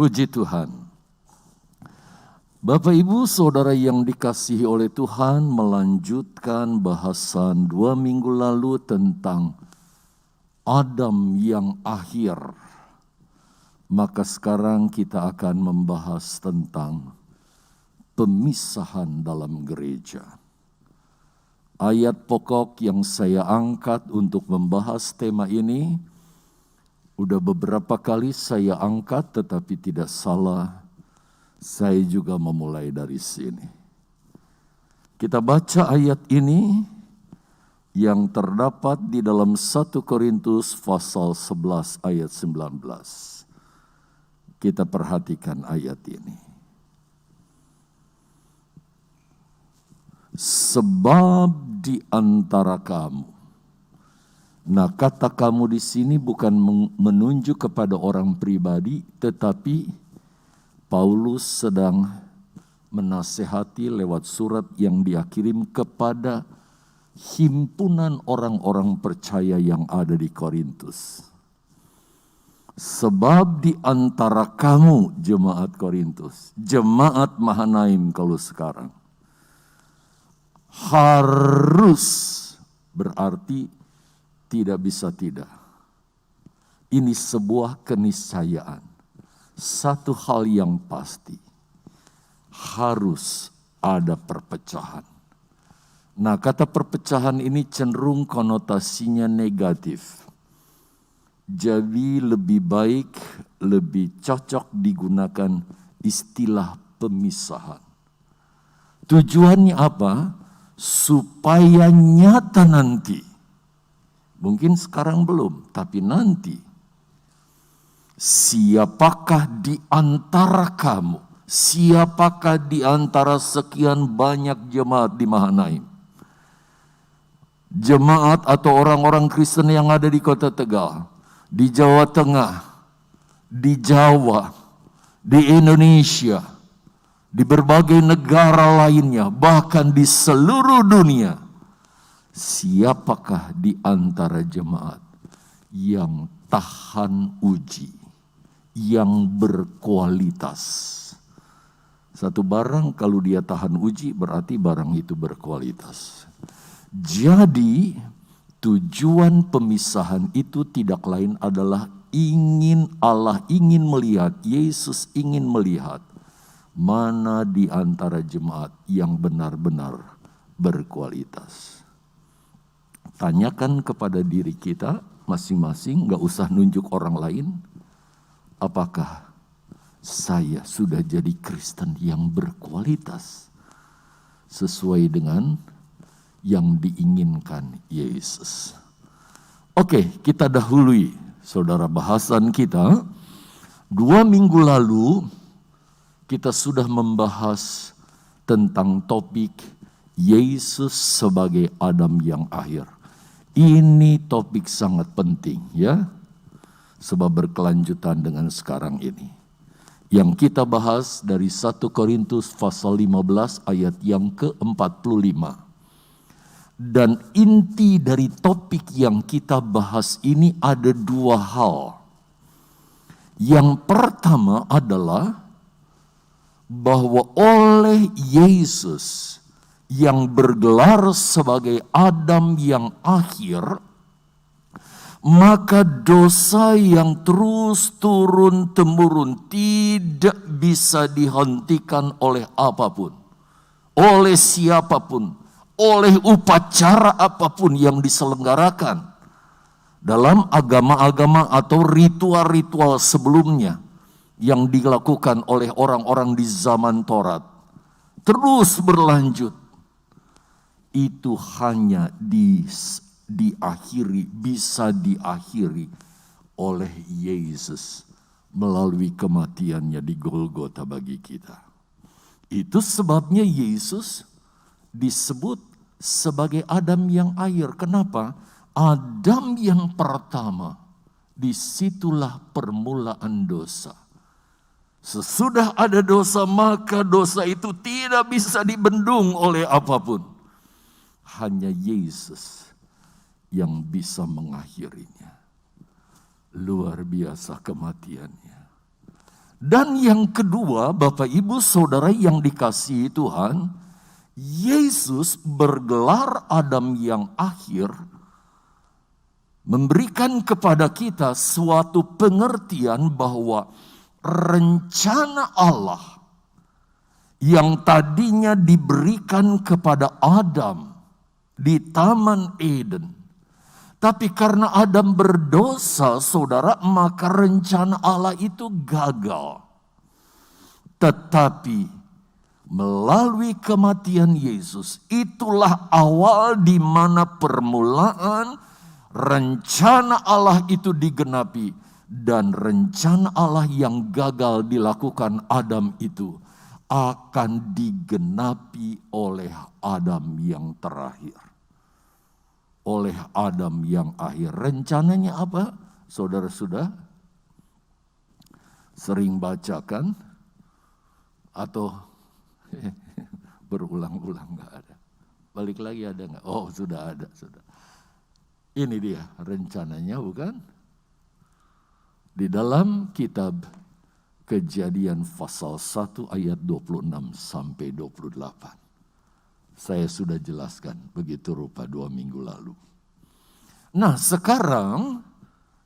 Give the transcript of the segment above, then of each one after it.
Puji Tuhan. Bapak Ibu Saudara yang dikasihi oleh Tuhan, melanjutkan bahasan 2 minggu lalu tentang Adam yang akhir. Maka sekarang kita akan membahas tentang pemisahan dalam gereja. Ayat pokok yang saya angkat untuk membahas tema ini, udah beberapa kali saya angkat tetapi tidak salah, saya juga memulai dari sini. Kita baca ayat ini yang terdapat di dalam 1 Korintus pasal 11 ayat 19. Kita perhatikan ayat ini. Sebab di antara kamu. Nah, kata kamu di sini bukan menunjuk kepada orang pribadi, tetapi Paulus sedang menasehati lewat surat yang dia kirim kepada himpunan orang-orang percaya yang ada di Korintus. Sebab di antara kamu, jemaat Korintus, jemaat Mahanaim kalau sekarang, harus berarti tidak bisa tidak. Ini sebuah keniscayaan. Satu hal yang pasti, harus ada perpecahan. Nah, kata perpecahan ini cenderung konotasinya negatif. Jadi lebih baik, lebih cocok digunakan istilah pemisahan. Tujuannya apa? Supaya nyata nanti. Mungkin sekarang belum, tapi nanti. Siapakah di antara kamu? Siapakah di antara sekian banyak jemaat di Mahanaim? Jemaat atau orang-orang Kristen yang ada di Kota Tegal, di Jawa Tengah, di Jawa, di Indonesia, di berbagai negara lainnya, bahkan di seluruh dunia. Siapakah di antara jemaat yang tahan uji, yang berkualitas? Satu barang kalau dia tahan uji berarti barang itu berkualitas. Jadi tujuan pemisahan itu tidak lain adalah Allah ingin melihat, Yesus ingin melihat mana di antara jemaat yang benar-benar berkualitas. Tanyakan kepada diri kita masing-masing, gak usah nunjuk orang lain. Apakah saya sudah jadi Kristen yang berkualitas sesuai dengan yang diinginkan Yesus? Oke, kita dahului saudara bahasan kita. 2 minggu lalu kita sudah membahas tentang topik Yesus sebagai Adam yang akhir. Ini topik sangat penting ya, sebab berkelanjutan dengan sekarang ini. Yang kita bahas dari 1 Korintus pasal 15 ayat yang ke-45. Dan inti dari topik yang kita bahas ini ada 2 hal. Yang pertama adalah bahwa oleh Yesus yang bergelar sebagai Adam yang akhir, maka dosa yang terus turun-temurun tidak bisa dihentikan oleh apapun, oleh siapapun, oleh upacara apapun yang diselenggarakan dalam agama-agama atau ritual-ritual sebelumnya yang dilakukan oleh orang-orang di zaman Taurat. Terus berlanjut. Itu hanya bisa diakhiri oleh Yesus melalui kematiannya di Golgota bagi kita. Itu sebabnya Yesus disebut sebagai Adam yang akhir. Kenapa? Adam yang pertama, disitulah permulaan dosa. Sesudah ada dosa, maka dosa itu tidak bisa dibendung oleh apapun. Hanya Yesus yang bisa mengakhirinya. Luar biasa kematiannya. Dan yang kedua, Bapak Ibu Saudara yang dikasihi Tuhan, Yesus bergelar Adam yang akhir memberikan kepada kita suatu pengertian bahwa rencana Allah yang tadinya diberikan kepada Adam di Taman Eden. Tapi karena Adam berdosa, saudara, maka rencana Allah itu gagal. Tetapi melalui kematian Yesus, itulah awal di mana permulaan rencana Allah itu digenapi. Dan rencana Allah yang gagal dilakukan Adam itu akan digenapi oleh Adam yang terakhir. Oleh Adam yang akhir. Rencananya apa? Saudara sudah sering bacakan? Atau berulang-ulang gak ada? Balik lagi ada gak? Oh sudah ada. Sudah. Ini dia rencananya, bukan? Di dalam kitab Kejadian pasal 1 ayat 26 sampai 28. Saya sudah jelaskan begitu rupa 2 minggu lalu. Nah sekarang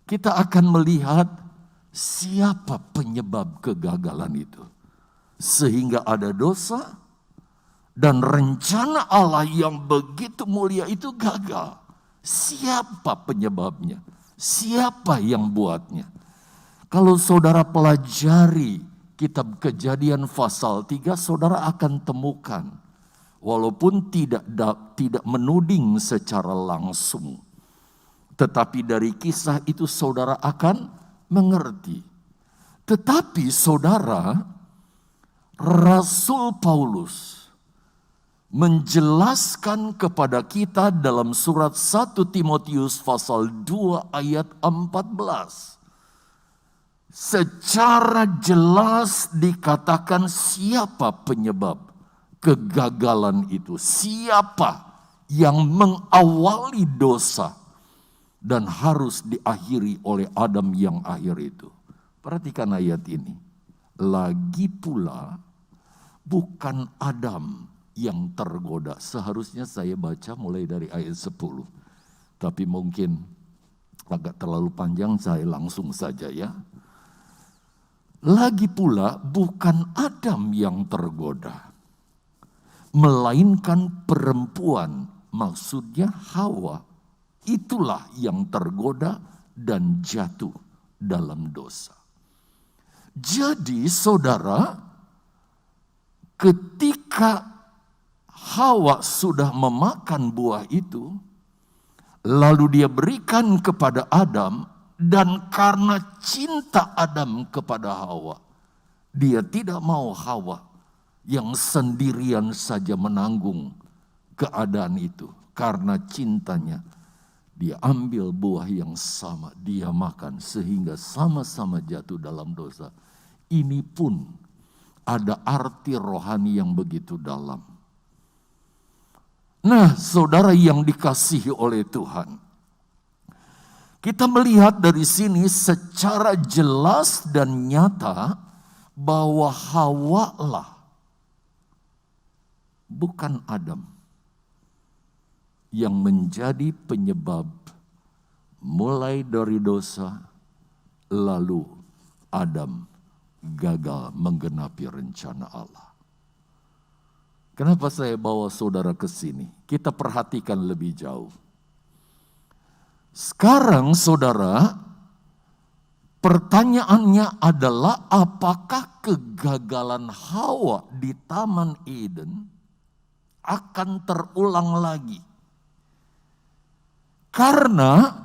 kita akan melihat siapa penyebab kegagalan itu. Sehingga ada dosa dan rencana Allah yang begitu mulia itu gagal. Siapa penyebabnya? Siapa yang buatnya? Kalau saudara pelajari kitab Kejadian pasal 3, saudara akan temukan. Walaupun tidak menuding secara langsung. Tetapi dari kisah itu saudara akan mengerti. Tetapi saudara, Rasul Paulus menjelaskan kepada kita dalam surat 1 Timotius pasal 2 ayat 14. Secara jelas dikatakan siapa penyebab kegagalan itu. Siapa yang mengawali dosa dan harus diakhiri oleh Adam yang akhir itu. Perhatikan ayat ini. Lagi pula bukan Adam yang tergoda. Seharusnya saya baca mulai dari ayat 10. Tapi mungkin agak terlalu panjang, saya langsung saja ya. Lagi pula bukan Adam yang tergoda, melainkan perempuan, maksudnya Hawa. Itulah yang tergoda dan jatuh dalam dosa. Jadi saudara, ketika Hawa sudah memakan buah itu, lalu dia berikan kepada Adam, dan karena cinta Adam kepada Hawa, dia tidak mau Hawa yang sendirian saja menanggung keadaan itu. Karena cintanya, dia ambil buah yang sama, dia makan sehingga sama-sama jatuh dalam dosa. Ini pun ada arti rohani yang begitu dalam. Nah, saudara yang dikasihi oleh Tuhan, kita melihat dari sini secara jelas dan nyata bahwa Hawa lah, bukan Adam, yang menjadi penyebab mulai dari dosa, lalu Adam gagal menggenapi rencana Allah. Kenapa saya bawa saudara ke sini? Kita perhatikan lebih jauh. Sekarang saudara, pertanyaannya adalah apakah kegagalan Hawa di Taman Eden akan terulang lagi? Karena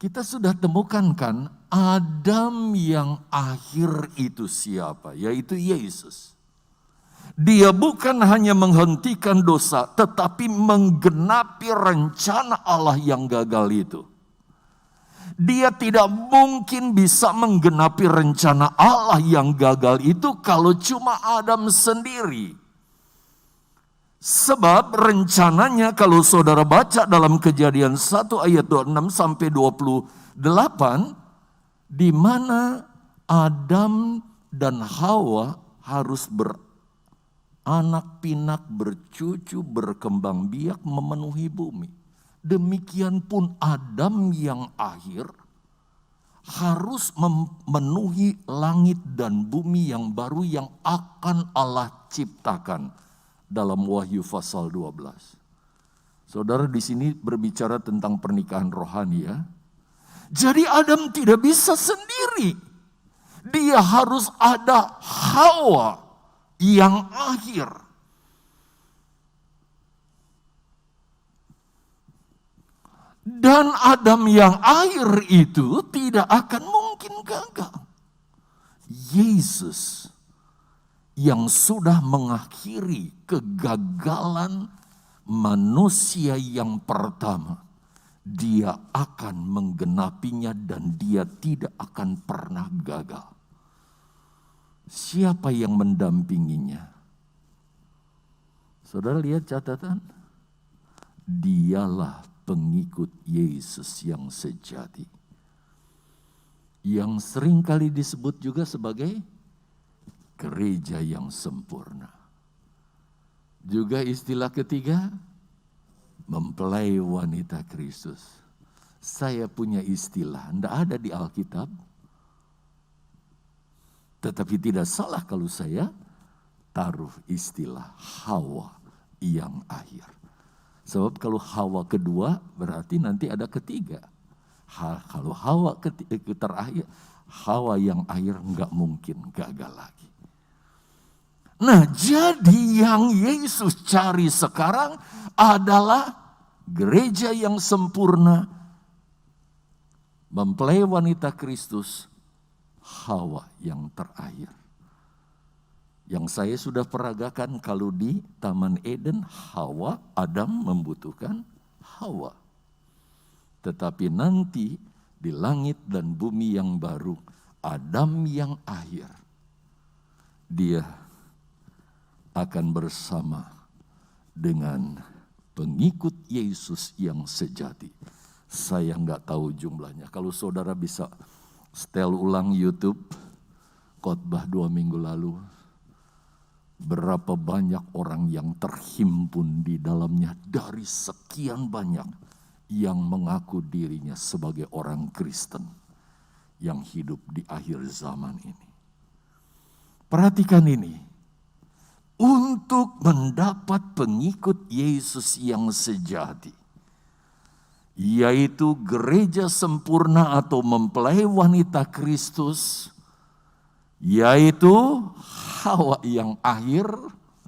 kita sudah temukan kan Adam yang akhir itu siapa? Yaitu Yesus. Dia bukan hanya menghentikan dosa, tetapi menggenapi rencana Allah yang gagal itu. Dia tidak mungkin bisa menggenapi rencana Allah yang gagal itu kalau cuma Adam sendiri. Sebab rencananya kalau saudara baca dalam Kejadian 1 ayat 26 sampai 28, di mana Adam dan Hawa harus beranak pinak, bercucu, berkembang biak, memenuhi bumi. Demikian pun Adam yang akhir harus memenuhi langit dan bumi yang baru yang akan Allah ciptakan dalam Wahyu pasal 12. Saudara, di sini berbicara tentang pernikahan rohani ya. Jadi Adam tidak bisa sendiri. Dia harus ada Hawa yang akhir. Dan Adam yang akhir itu tidak akan mungkin gagal. Yesus yang sudah mengakhiri kegagalan manusia yang pertama, dia akan menggenapinya dan dia tidak akan pernah gagal. Siapa yang mendampinginya? Saudara lihat catatan. Dialah pengikut Yesus yang sejati. Yang seringkali disebut juga sebagai gereja yang sempurna. Juga istilah ketiga, mempelai wanita Kristus. Saya punya istilah, tidak ada di Alkitab. Tetapi tidak salah kalau saya taruh istilah Hawa yang akhir. Sebab kalau Hawa kedua berarti nanti ada ketiga. Kalau Hawa terakhir, Hawa yang akhir enggak mungkin gagal lagi. Nah, jadi yang Yesus cari sekarang adalah gereja yang sempurna, mempelai wanita Kristus, Hawa yang terakhir. Yang saya sudah peragakan kalau di Taman Eden, Hawa, Adam membutuhkan Hawa. Tetapi nanti di langit dan bumi yang baru, Adam yang akhir, dia akan bersama dengan pengikut Yesus yang sejati. Saya nggak tahu jumlahnya. Kalau saudara bisa setel ulang YouTube, khotbah 2 minggu lalu, berapa banyak orang yang terhimpun di dalamnya dari sekian banyak yang mengaku dirinya sebagai orang Kristen yang hidup di akhir zaman ini. Perhatikan ini, untuk mendapat pengikut Yesus yang sejati, yaitu gereja sempurna atau mempelai wanita Kristus, yaitu Hawa yang akhir,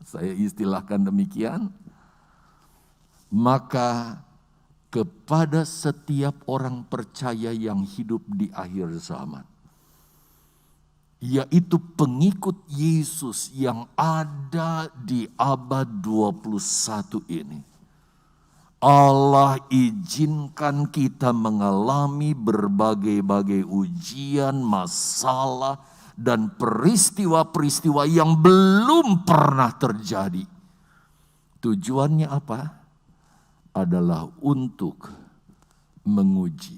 saya istilahkan demikian, maka kepada setiap orang percaya yang hidup di akhir zaman, yaitu pengikut Yesus yang ada di abad 21 ini, Allah izinkan kita mengalami berbagai-bagai ujian, masalah, dan peristiwa-peristiwa yang belum pernah terjadi. Tujuannya apa? Adalah untuk menguji.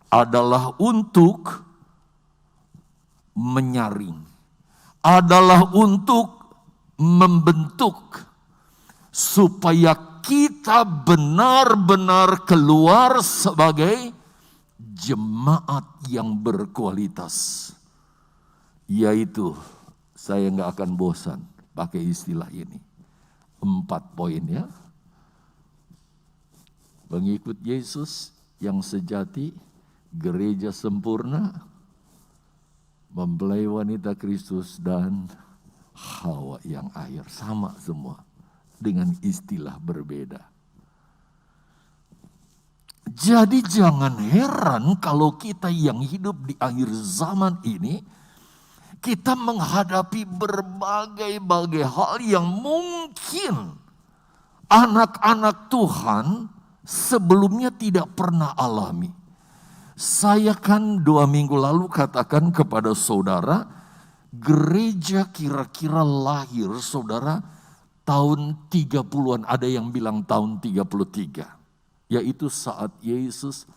Adalah untuk menyaring. Adalah untuk membentuk. Supaya kita benar-benar keluar sebagai jemaat yang berkualitas. Yaitu, saya nggak akan bosan pakai istilah ini. 4 poin ya. Pengikut Yesus yang sejati, gereja sempurna, mempelai wanita Kristus, dan Hawa yang akhir. Sama semua, dengan istilah berbeda. Jadi jangan heran kalau kita yang hidup di akhir zaman ini, kita menghadapi berbagai-bagai hal yang mungkin anak-anak Tuhan sebelumnya tidak pernah alami. Saya kan 2 minggu lalu katakan kepada saudara, gereja kira-kira lahir saudara tahun 30-an, ada yang bilang tahun 33. Yaitu saat Yesus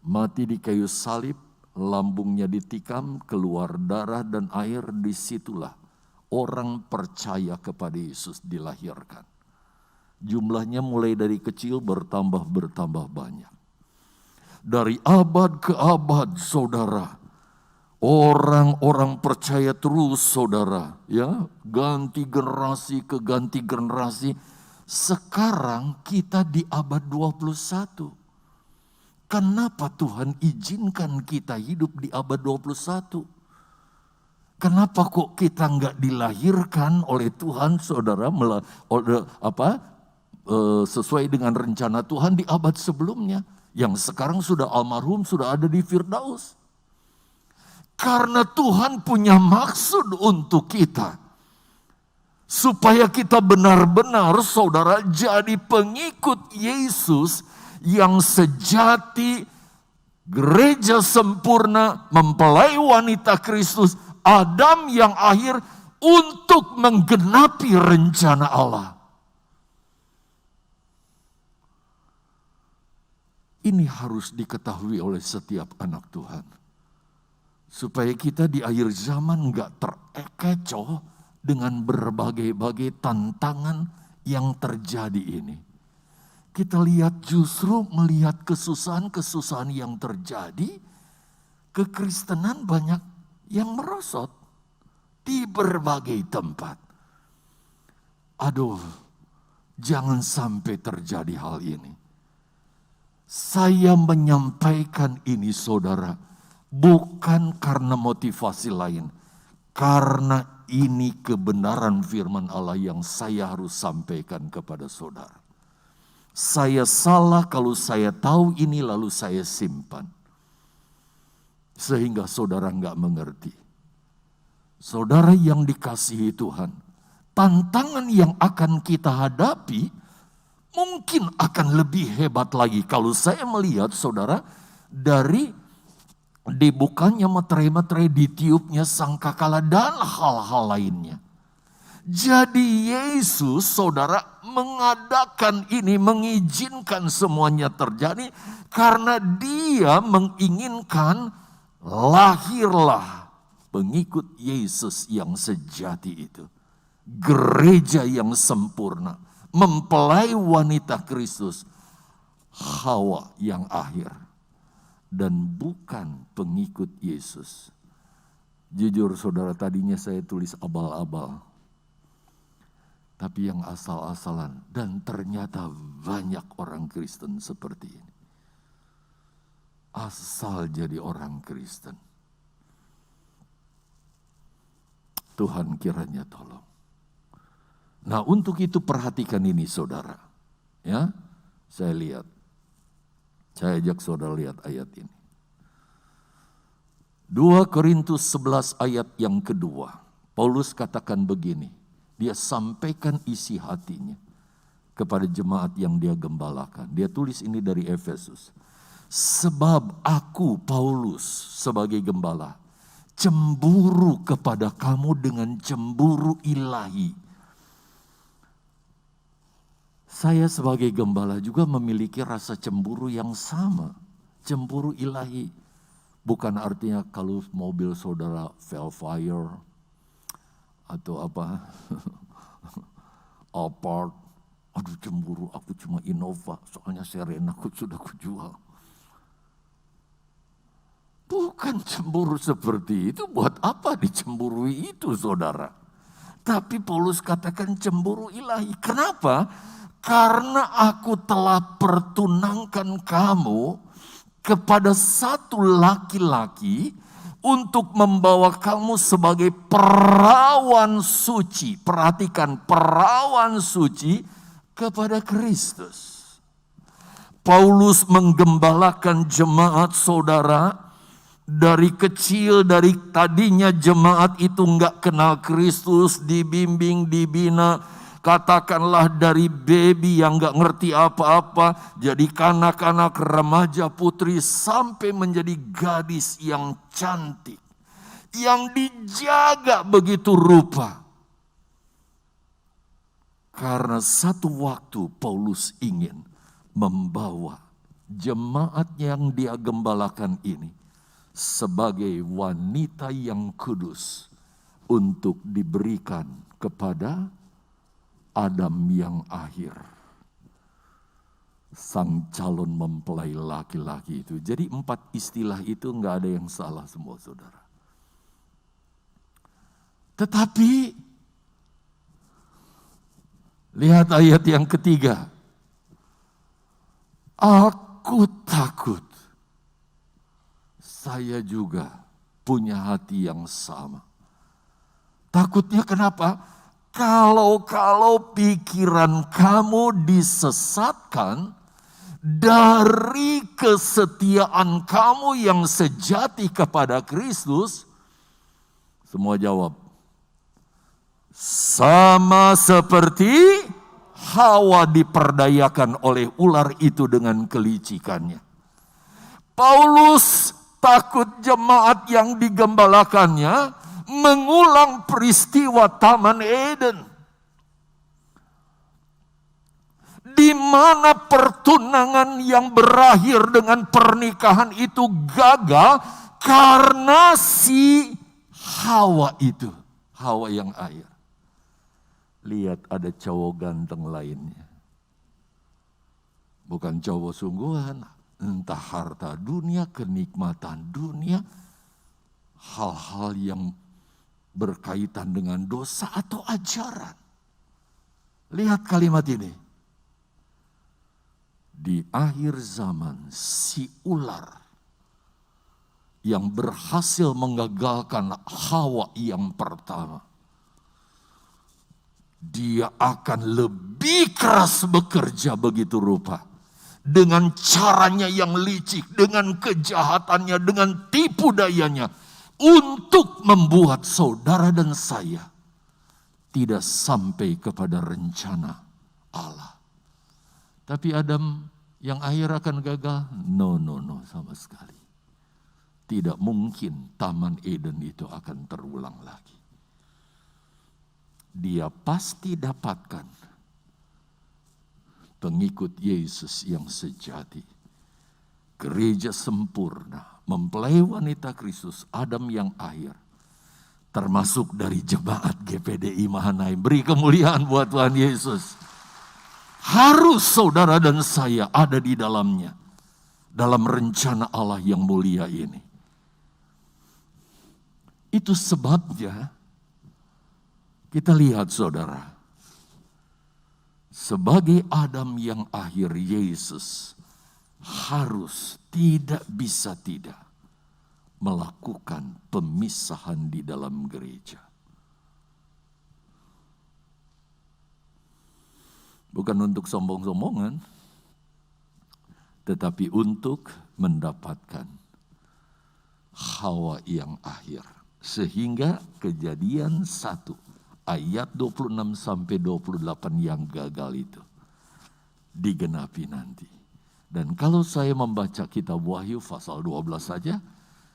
mati di kayu salib, lambungnya ditikam, keluar darah dan air, disitulah orang percaya kepada Yesus dilahirkan. Jumlahnya mulai dari kecil bertambah banyak. Dari abad ke abad, saudara, orang-orang percaya terus, saudara, ya, ganti generasi ke ganti generasi. Sekarang kita di abad 21. Kenapa Tuhan izinkan kita hidup di abad 21? Kenapa kok kita nggak dilahirkan oleh Tuhan, saudara, sesuai dengan rencana Tuhan di abad sebelumnya, yang sekarang sudah almarhum, sudah ada di Firdaus? Karena Tuhan punya maksud untuk kita, supaya kita benar-benar, saudara, jadi pengikut Yesus yang sejati, gereja sempurna, mempelai wanita Kristus, Adam yang akhir, untuk menggenapi rencana Allah. Ini harus diketahui oleh setiap anak Tuhan. Supaya kita di akhir zaman gak terkecoh dengan berbagai-bagai tantangan yang terjadi ini. Kita lihat justru melihat kesusahan-kesusahan yang terjadi, kekristenan banyak yang merosot di berbagai tempat. Aduh, jangan sampai terjadi hal ini. Saya menyampaikan ini, saudara, bukan karena motivasi lain. Karena ini kebenaran firman Allah yang saya harus sampaikan kepada saudara. Saya salah kalau saya tahu ini lalu saya simpan. Sehingga saudara nggak mengerti. Saudara yang dikasihi Tuhan, tantangan yang akan kita hadapi mungkin akan lebih hebat lagi. Kalau saya melihat, saudara, dari dibukanya meterai-meterai, ditiupnya sangkakala dan hal-hal lainnya. Jadi Yesus, saudara, mengadakan ini, mengizinkan semuanya terjadi karena Dia menginginkan lahirlah pengikut Yesus yang sejati itu. Gereja yang sempurna, mempelai wanita Kristus, Hawa yang akhir. Dan bukan pengikut Yesus. Jujur saudara, tadinya saya tulis abal-abal. Tapi yang asal-asalan. Dan ternyata banyak orang Kristen seperti ini. Asal jadi orang Kristen. Tuhan kiranya tolong. Nah, untuk itu perhatikan ini saudara. Ya, saya lihat. Saya ajak saudara lihat ayat ini. 2 Korintus 11 ayat yang kedua. Paulus katakan begini. Dia sampaikan isi hatinya kepada jemaat yang dia gembalakan. Dia tulis ini dari Efesus. Sebab aku, Paulus, sebagai gembala, cemburu kepada kamu dengan cemburu ilahi. Saya sebagai gembala juga memiliki rasa cemburu yang sama. Cemburu ilahi. Bukan artinya kalau mobil saudara Velfire atau apa, Alphard, aduh cemburu, aku cuma Innova, soalnya Serena aku sudah kujual. Bukan cemburu seperti itu, buat apa dicemburui itu saudara? Tapi Paulus katakan cemburu ilahi. Kenapa? Karena aku telah pertunangkan kamu kepada satu laki-laki untuk membawa kamu sebagai perawan suci. Perhatikan, perawan suci kepada Kristus. Paulus menggembalakan jemaat saudara. Dari kecil, dari tadinya jemaat itu enggak kenal Kristus, dibimbing, dibina, katakanlah dari baby yang enggak ngerti apa-apa, jadi kanak-kanak, remaja, putri, sampai menjadi gadis yang cantik, yang dijaga begitu rupa. Karena satu waktu Paulus ingin membawa jemaat yang dia gembalakan ini sebagai wanita yang kudus untuk diberikan kepada Adam yang akhir. Sang calon mempelai laki-laki itu. Jadi 4 istilah itu enggak ada yang salah semua, saudara. Tetapi lihat ayat yang ketiga. Aku takut. Saya juga punya hati yang sama. Takutnya kenapa? Kalau pikiran kamu disesatkan dari kesetiaan kamu yang sejati kepada Kristus, semua jawab, sama seperti Hawa diperdayakan oleh ular itu dengan kelicikannya. Paulus takut jemaat yang digembalakannya mengulang peristiwa Taman Eden, di mana pertunangan yang berakhir dengan pernikahan itu gagal karena si Hawa itu, Hawa yang akhir. Lihat ada cowok ganteng lainnya. Bukan cowok sungguhan, entah harta dunia, kenikmatan dunia, hal-hal yang berkaitan dengan dosa atau ajaran. Lihat kalimat ini. Di akhir zaman si ular yang berhasil menggagalkan Hawa yang pertama, dia akan lebih keras bekerja begitu rupa. Dengan caranya yang licik, dengan kejahatannya, dengan tipu dayanya. Untuk membuat saudara dan saya tidak sampai kepada rencana Allah. Tapi Adam yang akhir akan gagal? No, sama sekali. Tidak mungkin Taman Eden itu akan terulang lagi. Dia pasti dapatkan pengikut Yesus yang sejati. Gereja sempurna, mempelai wanita Kristus, Adam yang akhir. Termasuk dari jemaat GPDI Mahanaim. Beri kemuliaan buat Tuhan Yesus. Harus saudara dan saya ada di dalamnya. Dalam rencana Allah yang mulia ini. Itu sebabnya kita lihat saudara, sebagai Adam yang akhir, Yesus harus tidak bisa tidak melakukan pemisahan di dalam gereja. Bukan untuk sombong-sombongan, tetapi untuk mendapatkan Hawa yang akhir. Sehingga Kejadian 1 ayat 26 sampai 28 yang gagal itu digenapi nanti. Dan kalau saya membaca kitab Wahyu pasal 12 saja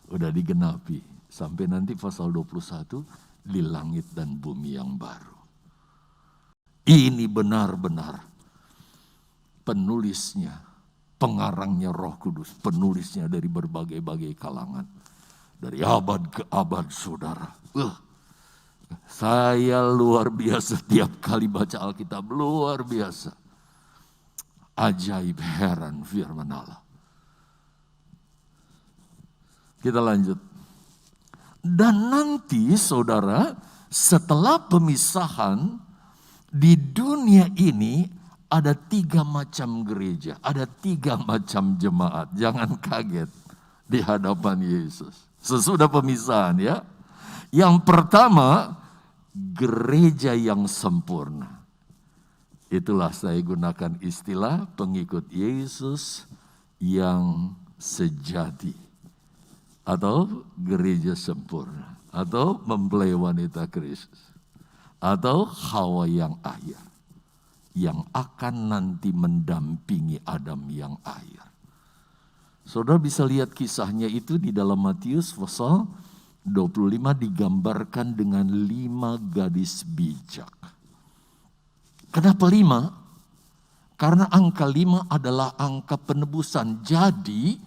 udah digenapi sampai nanti pasal 21 di langit dan bumi yang baru. Ini benar-benar penulisnya, pengarangnya Roh Kudus, penulisnya dari berbagai-bagai kalangan. Dari abad ke abad saudara. Saya luar biasa setiap kali baca Alkitab, luar biasa. Ajaib, heran firman Allah. Kita lanjut. Dan nanti saudara, setelah pemisahan di dunia ini ada 3 macam gereja, ada 3 macam jemaat. Jangan kaget di hadapan Yesus. Sesudah pemisahan ya. Yang pertama, gereja yang sempurna. Itulah saya gunakan istilah pengikut Yesus yang sejati. Atau gereja sempurna. Atau mempelai wanita Kristus. Atau Hawa yang akhir. Yang akan nanti mendampingi Adam yang akhir. Saudara bisa lihat kisahnya itu di dalam Matius pasal 25 digambarkan dengan 5 gadis bijak. Kenapa 5? Karena angka 5 adalah angka penebusan. Jadi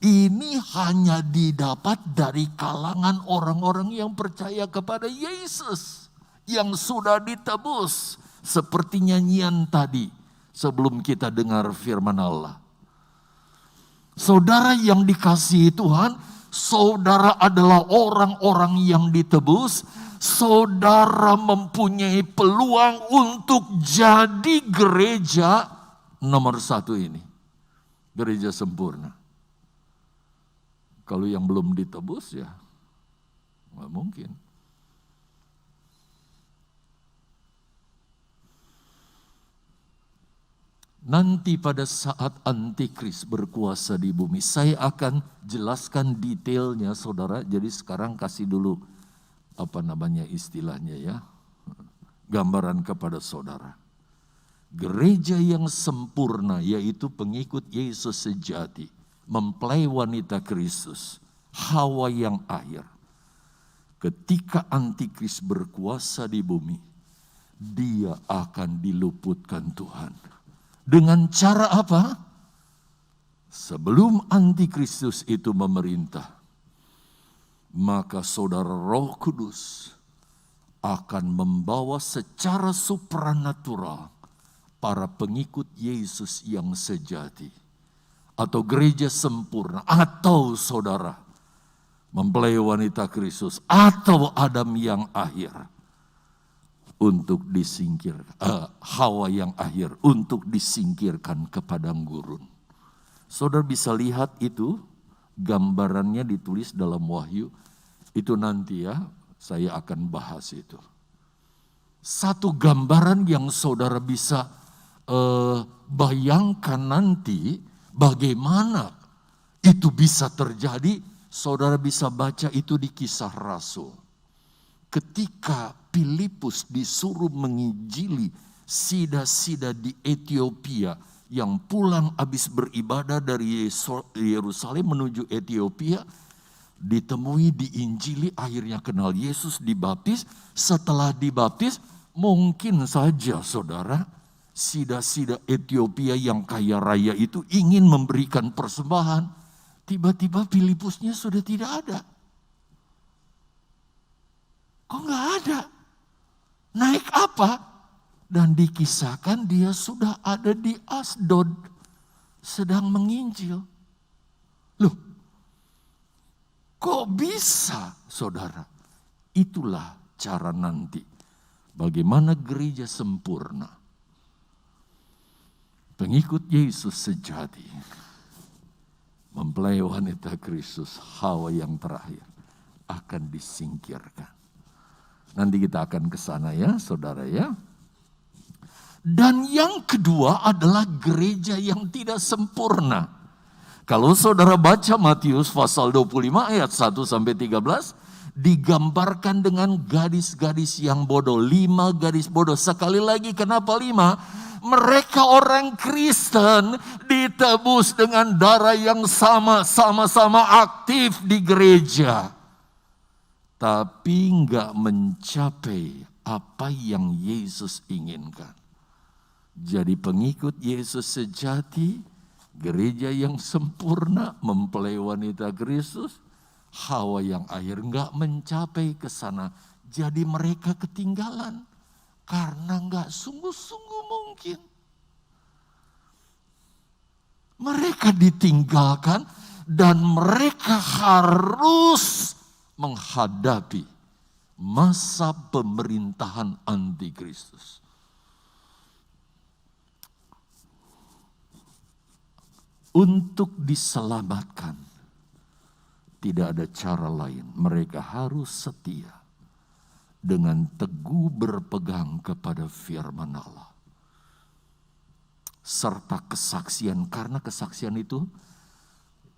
ini hanya didapat dari kalangan orang-orang yang percaya kepada Yesus, yang sudah ditebus. Seperti nyanyian tadi sebelum kita dengar firman Allah. Saudara yang dikasihi Tuhan, saudara adalah orang-orang yang ditebus. Saudara mempunyai peluang untuk jadi gereja nomor 1 ini. Gereja sempurna. Kalau yang belum ditebus ya nggak mungkin. Nanti pada saat antikris berkuasa di bumi, saya akan jelaskan detailnya saudara. Jadi sekarang kasih dulu istilahnya ya, gambaran kepada saudara. Gereja yang sempurna yaitu pengikut Yesus sejati, mempelai wanita Kristus, Hawa yang akhir. Ketika antikris berkuasa di bumi, dia akan diluputkan Tuhan. Dengan cara apa? Sebelum antikristus itu memerintah, maka saudara Roh Kudus akan membawa secara supranatural para pengikut Yesus yang sejati. Atau gereja sempurna, atau saudara mempelai wanita Kristus, atau Adam yang akhir. Untuk disingkirkan, Hawa yang akhir untuk disingkirkan ke padang gurun. Saudara bisa lihat itu, gambarannya ditulis dalam Wahyu. Itu nanti ya, saya akan bahas itu. Satu gambaran yang saudara bisa bayangkan nanti bagaimana itu bisa terjadi. Saudara bisa baca itu di Kisah Rasul. Ketika Filipus disuruh menginjili sida-sida di Ethiopia yang pulang habis beribadah dari Yerusalem menuju Ethiopia, ditemui, diinjili, akhirnya kenal Yesus, dibaptis. Setelah dibaptis, mungkin saja saudara, sida-sida Ethiopia yang kaya raya itu ingin memberikan persembahan. Tiba-tiba Filipusnya sudah tidak ada. Kok nggak ada? Naik apa? Dan dikisahkan dia sudah ada di Asdod, sedang menginjil. Loh, kok bisa saudara? Itulah cara nanti. Bagaimana gereja sempurna. Pengikut Yesus sejati. Mempelai wanita Kristus, Hawa yang terakhir, akan disingkirkan. Nanti kita akan ke sana ya saudara ya. Dan yang kedua adalah gereja yang tidak sempurna. Kalau saudara baca Matius pasal 25 ayat 1-13, digambarkan dengan gadis-gadis yang bodoh. 5 gadis bodoh. Sekali lagi kenapa 5? Mereka orang Kristen ditebus dengan darah yang sama-sama aktif di gereja. Tapi enggak mencapai apa yang Yesus inginkan. Jadi pengikut Yesus sejati, gereja yang sempurna, mempelai wanita Kristus, Hawa yang akhir enggak mencapai ke sana. Jadi mereka ketinggalan karena enggak sungguh-sungguh mungkin. Mereka ditinggalkan dan mereka harus menghadapi masa pemerintahan antikristus. Untuk diselamatkan, tidak ada cara lain. Mereka harus setia dengan teguh berpegang kepada firman Allah. Serta kesaksian, karena kesaksian itu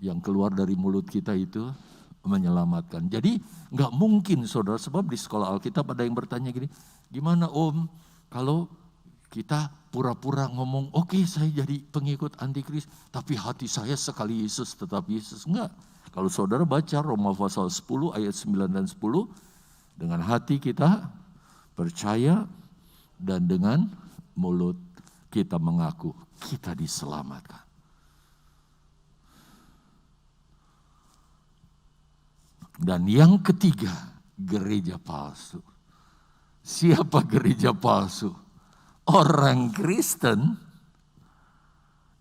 yang keluar dari mulut kita itu menyelamatkan. Jadi nggak mungkin saudara, sebab di sekolah Alkitab ada yang bertanya gini, gimana om kalau kita pura-pura ngomong, oke, saya jadi pengikut antikris, tapi hati saya sekali Yesus tetap Yesus. Enggak. Kalau saudara baca Roma pasal 10 ayat 9 dan 10, dengan hati kita percaya dan dengan mulut kita mengaku kita diselamatkan. Dan yang ketiga, gereja palsu. Siapa gereja palsu? Orang Kristen,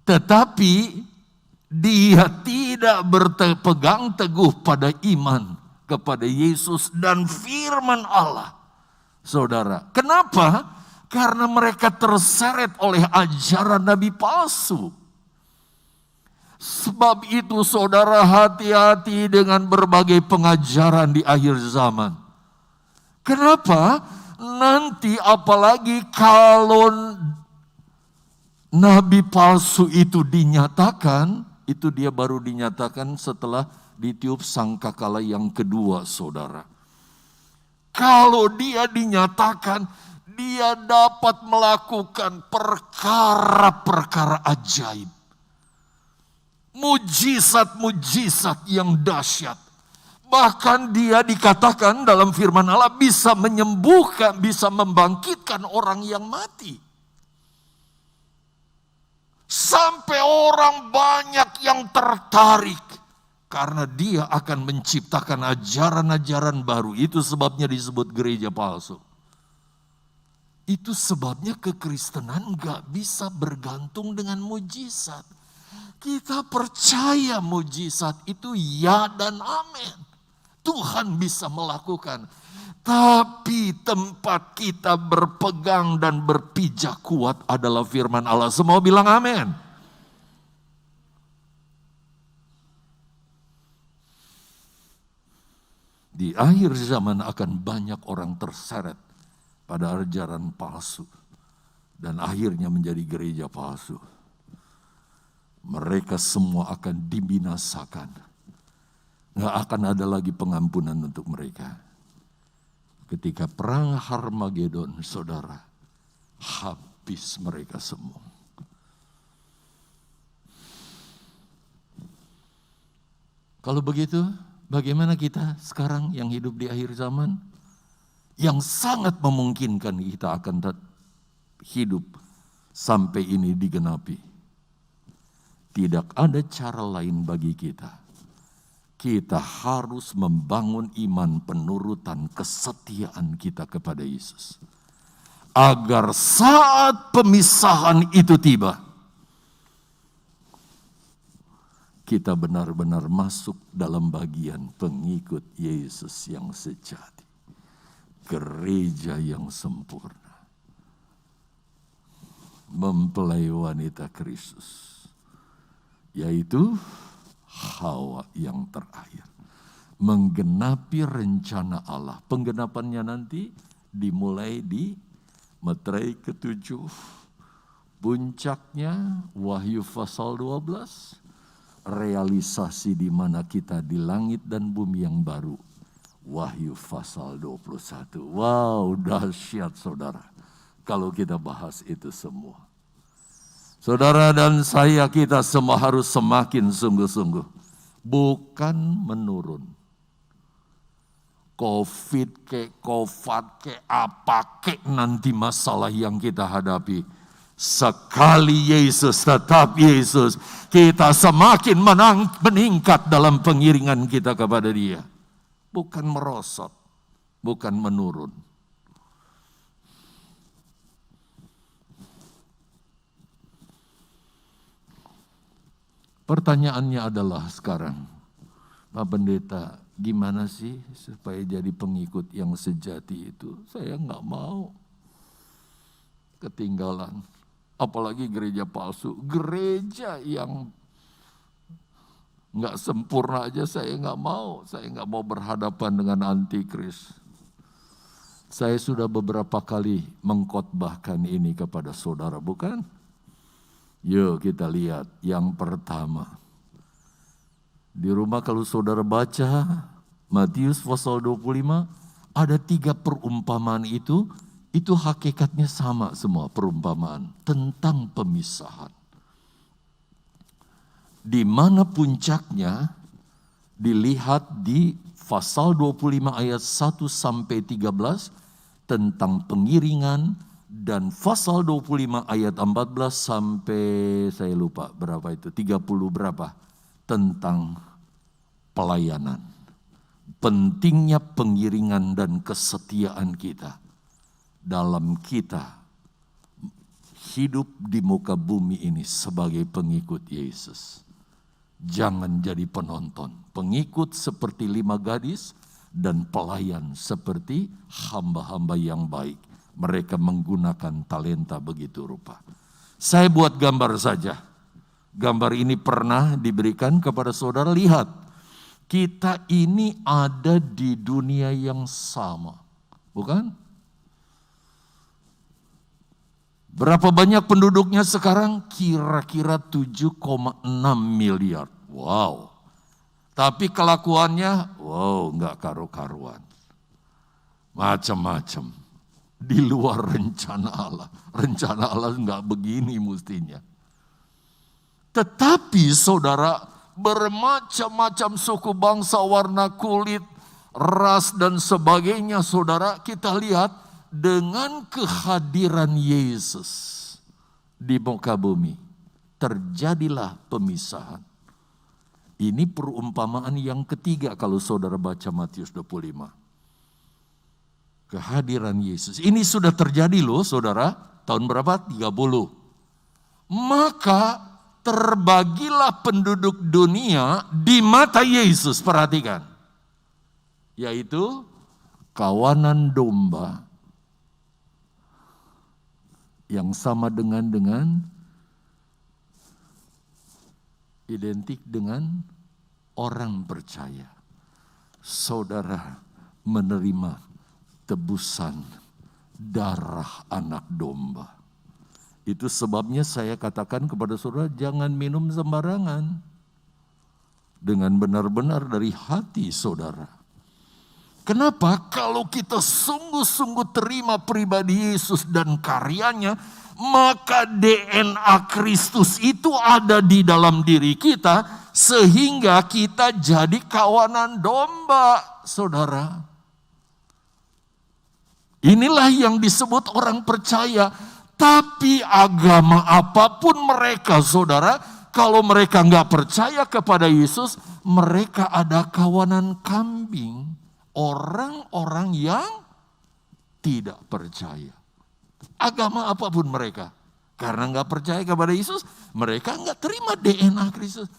tetapi dia tidak berpegang teguh pada iman kepada Yesus dan firman Allah. Saudara, kenapa? Karena mereka terseret oleh ajaran nabi palsu. Sebab itu saudara, hati-hati dengan berbagai pengajaran di akhir zaman. Kenapa? Nanti apalagi kalau nabi palsu itu dinyatakan, itu dia baru dinyatakan setelah ditiup sangkakala yang kedua, saudara. Kalau dia dinyatakan, dia dapat melakukan perkara-perkara ajaib. Mujizat-mujizat yang dahsyat. Bahkan dia dikatakan dalam firman Allah bisa menyembuhkan, bisa membangkitkan orang yang mati. Sampai orang banyak yang tertarik karena dia akan menciptakan ajaran-ajaran baru. Itu sebabnya disebut gereja palsu. Itu sebabnya kekristenan gak bisa bergantung dengan mujizat. Kita percaya mujizat itu ya dan amin. Tuhan bisa melakukan. Tapi tempat kita berpegang dan berpijak kuat adalah firman Allah. Semua bilang amin. Di akhir zaman akan banyak orang terseret pada ajaran palsu. Dan akhirnya menjadi gereja palsu. Mereka semua akan dibinasakan. Nggak akan ada lagi pengampunan untuk mereka. Ketika perang Harmagedon, saudara, habis mereka semua. Kalau begitu, bagaimana kita sekarang yang hidup di akhir zaman? Yang sangat memungkinkan kita akan hidup sampai ini digenapi. Tidak ada cara lain bagi kita. Kita harus membangun iman penurutan kesetiaan kita kepada Yesus. Agar saat pemisahan itu tiba, kita benar-benar masuk dalam bagian pengikut Yesus yang sejati. Gereja yang sempurna. Mempelai wanita Kristus. Yaitu Hawa yang terakhir. Menggenapi rencana Allah. Penggenapannya nanti dimulai di Meterai ke-7. Puncaknya Wahyu pasal 12. Realisasi di mana kita di langit dan bumi yang baru. Wahyu pasal 21. Wow, dahsyat saudara. Kalau kita bahas itu semua. Saudara dan saya, kita semua harus semakin sungguh-sungguh. Bukan menurun. Covid apa nanti masalah yang kita hadapi. Sekali Yesus, tetap Yesus. Kita semakin meningkat dalam pengiringan kita kepada Dia. Bukan merosot, bukan menurun. Pertanyaannya adalah sekarang, Pak Pendeta, gimana sih supaya jadi pengikut yang sejati itu? Saya nggak mau ketinggalan. Apalagi gereja palsu, gereja yang nggak sempurna aja saya nggak mau. Saya nggak mau berhadapan dengan antikris. Saya sudah beberapa kali mengkhotbahkan ini kepada saudara, bukan? Yuk kita lihat yang pertama. Di rumah kalau saudara baca Matius pasal 25, ada 3 perumpamaan itu hakikatnya sama semua perumpamaan tentang pemisahan. Di mana puncaknya dilihat di pasal 25 ayat 1 sampai 13 tentang pengiringan. Dan pasal 25 ayat 14 sampai saya lupa berapa itu, 30 berapa, tentang pelayanan. pentingnya pengiringan dan kesetiaan kita dalam kita hidup di muka bumi ini sebagai pengikut Yesus. Jangan jadi penonton, pengikut seperti 5 gadis dan pelayan seperti hamba-hamba yang baik. Mereka menggunakan talenta begitu rupa. Saya buat gambar saja. Gambar ini pernah diberikan kepada saudara, lihat. Kita ini ada di dunia yang sama, bukan? Berapa banyak penduduknya sekarang? Kira-kira 7,6 miliar. Wow. Tapi kelakuannya, wow, enggak karu-karuan. Macam-macam. Di luar rencana Allah. Rencana Allah enggak begini mestinya. Tetapi saudara, bermacam-macam suku bangsa, warna kulit, ras dan sebagainya, saudara, kita lihat dengan kehadiran Yesus di muka bumi, terjadilah pemisahan. Ini perumpamaan yang ketiga kalau saudara baca Matius 25. Kehadiran Yesus. Ini sudah terjadi loh saudara, tahun berapa? 30. Maka terbagilah penduduk dunia di mata Yesus, perhatikan. Yaitu kawanan domba yang sama dengan identik dengan orang percaya. Saudara menerima tebusan darah anak domba. Itu sebabnya saya katakan kepada saudara, jangan minum sembarangan. Dengan benar-benar dari hati saudara. Kenapa? Kalau kita sungguh-sungguh terima pribadi Yesus dan karyanya, maka DNA Kristus itu ada di dalam diri kita, sehingga kita jadi kawanan domba, saudara. Inilah yang disebut orang percaya. Tapi agama apapun mereka, saudara, kalau mereka nggak percaya kepada Yesus, mereka ada kawanan kambing. Orang-orang yang tidak percaya. Agama apapun mereka. Karena nggak percaya kepada Yesus, mereka nggak terima DNA Kristus.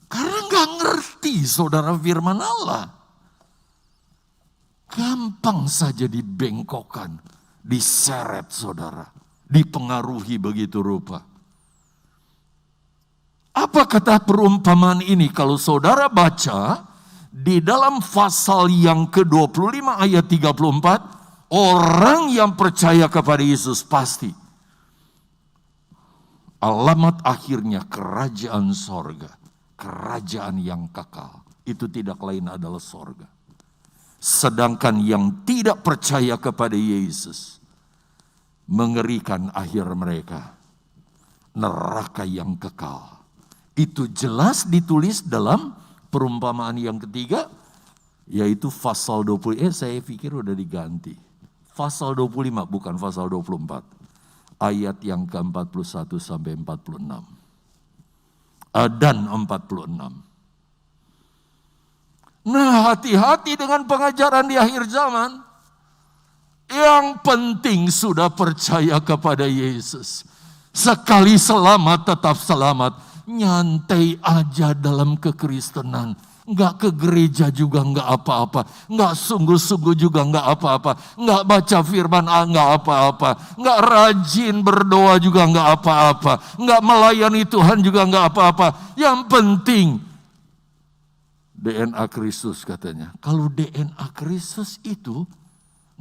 Karena nggak ngerti saudara firman Allah. Gampang saja dibengkokkan, diseret saudara. Dipengaruhi begitu rupa. Apa kata perumpamaan ini? Kalau saudara baca, di dalam pasal yang ke-25 ayat 34, orang yang percaya kepada Yesus pasti alamat akhirnya kerajaan sorga, kerajaan yang kekal. Itu tidak lain adalah sorga. Sedangkan yang tidak percaya kepada Yesus, mengerikan akhir mereka, neraka yang kekal. Itu jelas ditulis dalam perumpamaan yang ketiga, yaitu pasal 20, saya pikir udah diganti. Pasal 25, bukan pasal 24. Ayat yang ke-41 sampai 46. Dan 46. Nah, hati-hati dengan pengajaran di akhir zaman. Yang penting sudah percaya kepada Yesus. Sekali selamat, tetap selamat. Nyantai aja dalam kekristenan. Enggak ke gereja juga enggak apa-apa. Enggak sungguh-sungguh juga enggak apa-apa. Enggak baca firman enggak apa-apa. Enggak rajin berdoa juga enggak apa-apa. Enggak melayani Tuhan juga enggak apa-apa. Yang penting DNA Kristus katanya. Kalau DNA Kristus itu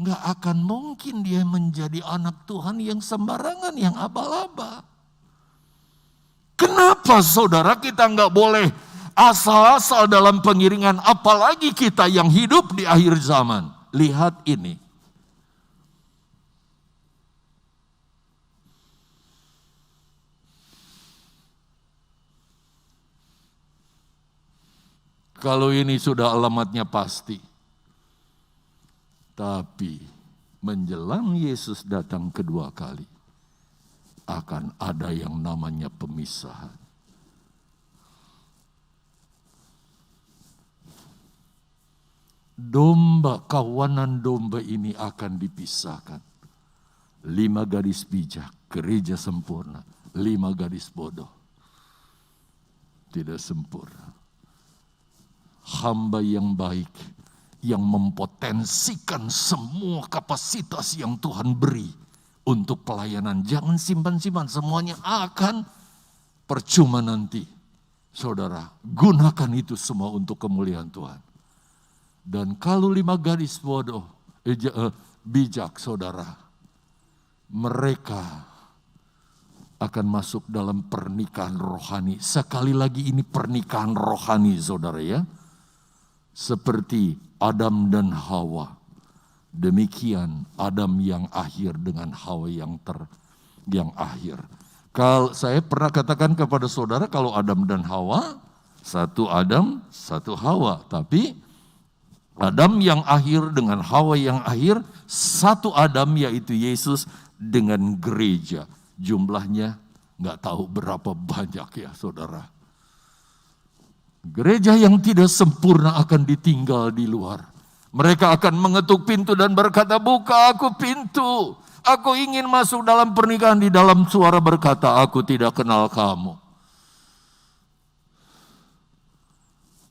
enggak akan mungkin dia menjadi anak Tuhan yang sembarangan, yang abal-abal. Kenapa saudara kita enggak boleh asal-asal dalam pengiringan, apalagi kita yang hidup di akhir zaman? Lihat ini. Kalau ini sudah alamatnya pasti. Tapi menjelang Yesus datang kedua kali, akan ada yang namanya pemisahan. domba, kawanan domba ini akan dipisahkan. 5 gadis bijak, gereja sempurna. 5 gadis bodoh, tidak sempurna. Hamba yang baik, yang mempotensikan semua kapasitas yang Tuhan beri untuk pelayanan. Jangan simpan-simpan, semuanya akan percuma nanti. Saudara, gunakan itu semua untuk kemuliaan Tuhan. Dan kalau 5 gadis bodoh, bijak saudara, mereka akan masuk dalam pernikahan rohani. Sekali lagi ini pernikahan rohani saudara ya. Seperti Adam dan Hawa. Demikian Adam yang akhir dengan Hawa yang akhir. Kalau saya pernah katakan kepada saudara, kalau Adam dan Hawa, satu Adam, satu Hawa. Tapi Adam yang akhir dengan Hawa yang akhir, satu Adam yaitu Yesus dengan gereja. Jumlahnya nggak tahu berapa banyak ya saudara. Gereja yang tidak sempurna akan ditinggal di luar. Mereka akan mengetuk pintu dan berkata, "Buka aku pintu. Aku ingin masuk dalam pernikahan." Di dalam suara berkata, "Aku tidak kenal kamu."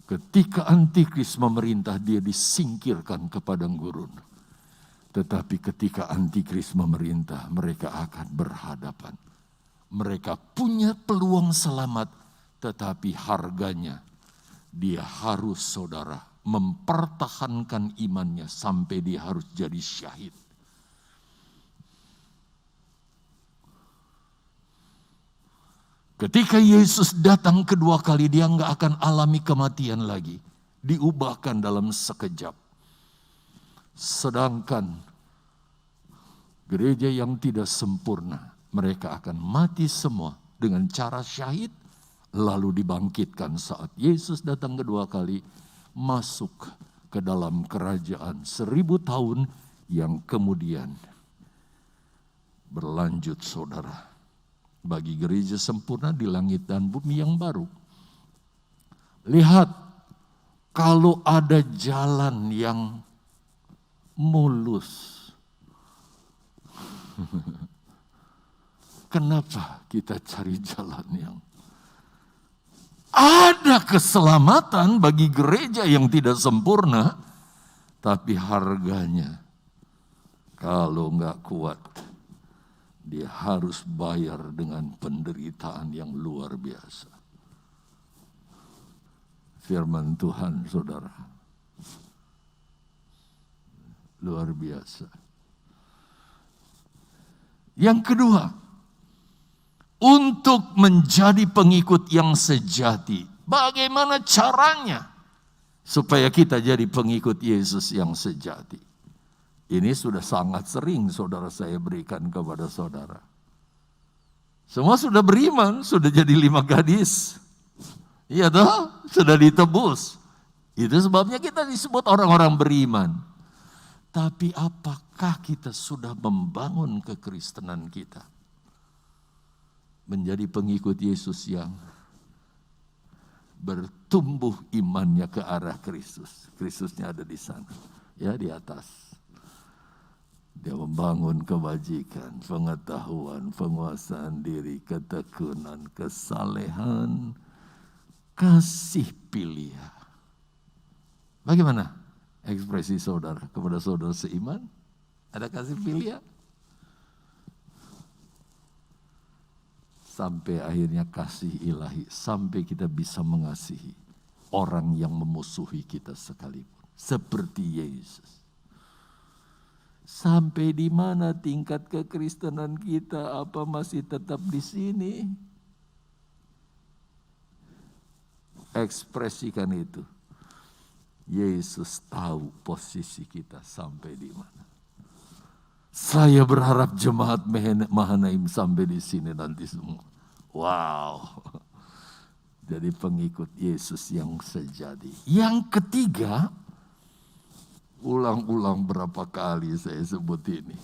Ketika antikris memerintah, dia disingkirkan ke padang gurun. Tetapi ketika antikris memerintah, mereka akan berhadapan. Mereka punya peluang selamat, tetapi harganya dia harus saudara mempertahankan imannya sampai dia harus jadi syahid. Ketika Yesus datang kedua kali, dia nggak akan alami kematian lagi. Diubahkan dalam sekejap. Sedangkan gereja yang tidak sempurna, mereka akan mati semua dengan cara syahid, lalu dibangkitkan saat Yesus datang kedua kali, masuk ke dalam kerajaan 1000 tahun yang kemudian berlanjut saudara. Bagi gereja sempurna di langit dan bumi yang baru. Lihat, kalau ada jalan yang mulus, kenapa kita cari jalan yang ada keselamatan bagi gereja yang tidak sempurna, tapi harganya kalau nggak kuat, dia harus bayar dengan penderitaan yang luar biasa. Firman Tuhan, saudara, luar biasa. Yang kedua, untuk menjadi pengikut yang sejati, bagaimana caranya supaya kita jadi pengikut Yesus yang sejati? Ini sudah sangat sering saudara saya berikan kepada saudara. Semua sudah beriman, sudah jadi 5 gadis. Iya toh, sudah ditebus. Itu sebabnya kita disebut orang-orang beriman. Tapi apakah kita sudah membangun kekristenan kita? Menjadi pengikut Yesus yang bertumbuh imannya ke arah Kristus. Kristusnya ada di sana, ya di atas. Dia membangun kebajikan, pengetahuan, penguasaan diri, ketekunan, kesalehan, kasih pilihan. Bagaimana ekspresi saudara kepada saudara seiman? Ada kasih pilihan? Sampai akhirnya kasih ilahi, sampai kita bisa mengasihi orang yang memusuhi kita sekalipun. Seperti Yesus. Sampai di mana tingkat kekristenan kita? Apa masih tetap di sini? Ekspresikan itu. Yesus tahu posisi kita sampai di mana. Saya berharap jemaat Mahanaim sampai di sini nanti semua. Wow. Jadi pengikut Yesus yang sejati. Yang ketiga, ulang-ulang berapa kali saya sebut ini.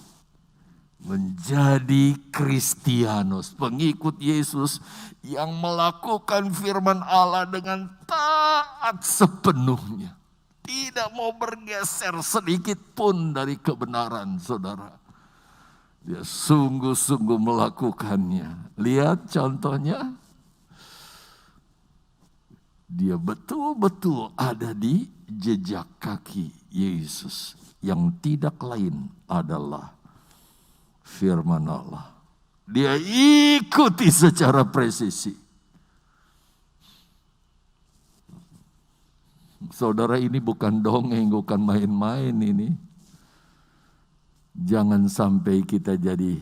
Menjadi Kristianos, pengikut Yesus yang melakukan firman Allah dengan taat sepenuhnya. Tidak mau bergeser sedikit pun dari kebenaran, saudara. Dia sungguh-sungguh melakukannya. Lihat contohnya. Dia betul-betul ada di jejak kaki Yesus. Yang tidak lain adalah firman Allah. Dia ikuti secara presisi. Saudara, ini bukan dongeng, bukan main-main ini. Jangan sampai kita jadi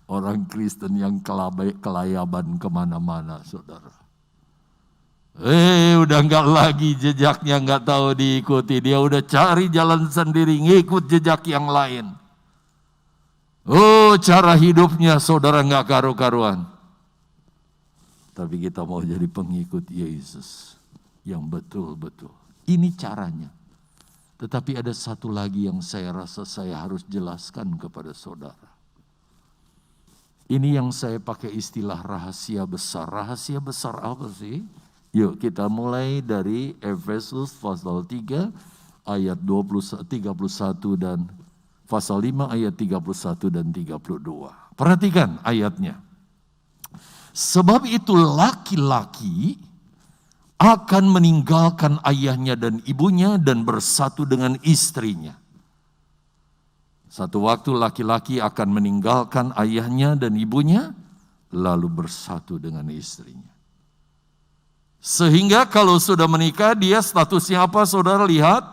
orang Kristen yang kelayaban kemana-mana, saudara. Udah enggak lagi jejaknya enggak tahu diikuti. Dia udah cari jalan sendiri, ngikut jejak yang lain. Cara hidupnya saudara enggak karu-karuan. Tapi kita mau jadi pengikut Yesus yang betul-betul. Ini caranya. Tetapi ada satu lagi yang saya rasa saya harus jelaskan kepada saudara. Ini yang saya pakai istilah rahasia besar. Rahasia besar apa sih? Yuk kita mulai dari Efesus pasal 3 ayat 31 dan pasal 5 ayat 31 dan 32. Perhatikan ayatnya. Sebab itu laki-laki akan meninggalkan ayahnya dan ibunya dan bersatu dengan istrinya. Satu waktu laki-laki akan meninggalkan ayahnya dan ibunya lalu bersatu dengan istrinya. Sehingga kalau sudah menikah dia statusnya apa, saudara lihat?